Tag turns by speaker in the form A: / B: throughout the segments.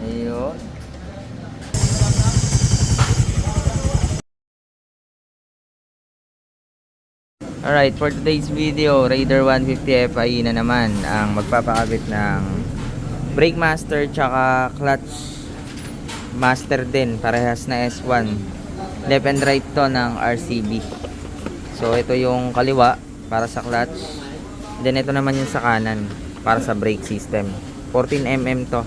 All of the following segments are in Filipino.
A: Ayun. Alright, for today's video, Raider 150 Fi na naman ang magpapakabit ng brake master tsaka clutch master din, parehas na S1. Left and right to ng RCB. So ito yung kaliwa para sa clutch, then ito naman yung sa kanan para sa brake system. 14mm to.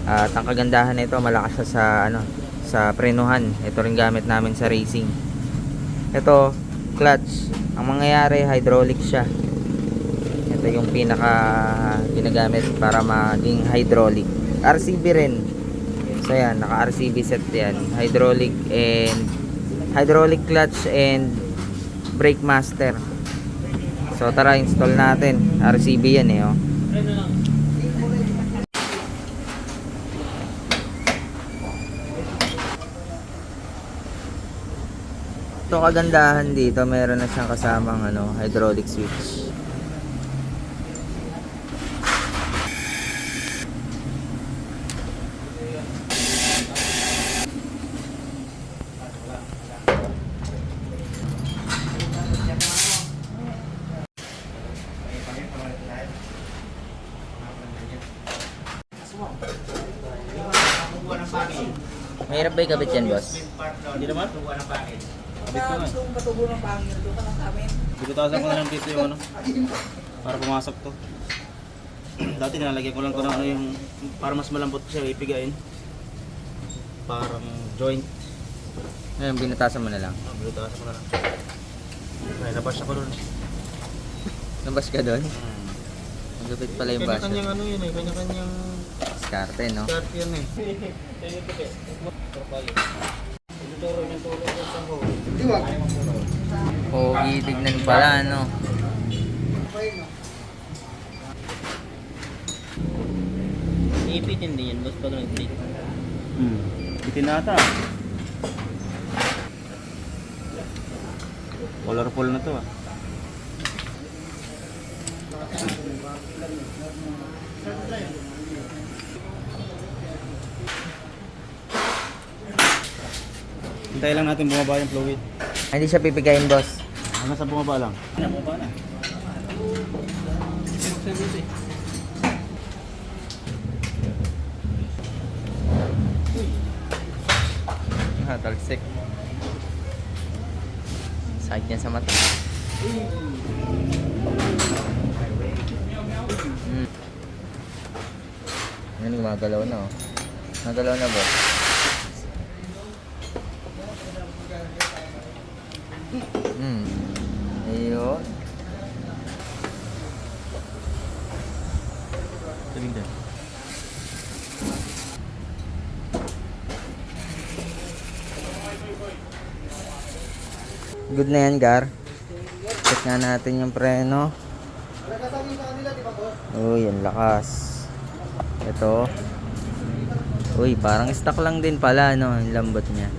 A: At ang kagandahan nito, malakas siya sa sa prenuhan. Ito rin gamit namin sa racing. Ito clutch, ang mangyayari hydraulic siya. Ito yung pinaka ginagamit para maging hydraulic. RCB rin. So yan, naka RCB set yan. Hydraulic clutch and brake master. So tara, install natin. RCB yan oh. Ito kagandahan dito, meron na siyang kasamang hydraulic switch. Mahirap ba ikabit yan, boss?
B: Hindi naman. Kabit ko nga.
C: Itong katubo ng pangir, doon ka lang namin.
B: Bigutasan ko na lang dito yung para pumasok to. Dati nilalagyan ko lang ko ng yung para mas malambot ko siya ipigain. Parang joint.
A: Ngayon, binutasan mo na lang.
B: Bigutasan ko na lang. Ay, nabas ako doon.
A: Nabas ka doon? Magupit pala yung basher.
B: Kanya-kanyang yun eh, kanya-kanyang
A: Diskarte, no?
B: start yan eh. Ituturo yung turo ko sa ko.
A: Pogi, tignan pala, no?
B: Iipitin din yan, boss, pag nag-plate. Ipitin nata. Colorful na to ah. Hintayin lang natin bumaba yung fluid.
A: Hindi siya pipigayin, boss.
B: Hanggang sa bumaba lang. Bumaba na.
A: Talsik. Sakit niya sa mata. Ngayon gumagalaw na oh. Nagalaw na, boss. Ayun.
B: Tabing din.
A: Good na yan, Gar. Check nga natin yung preno. Uy, ang lakas. Ito. Uy, parang stock lang din pala, no? Yung lambot niya.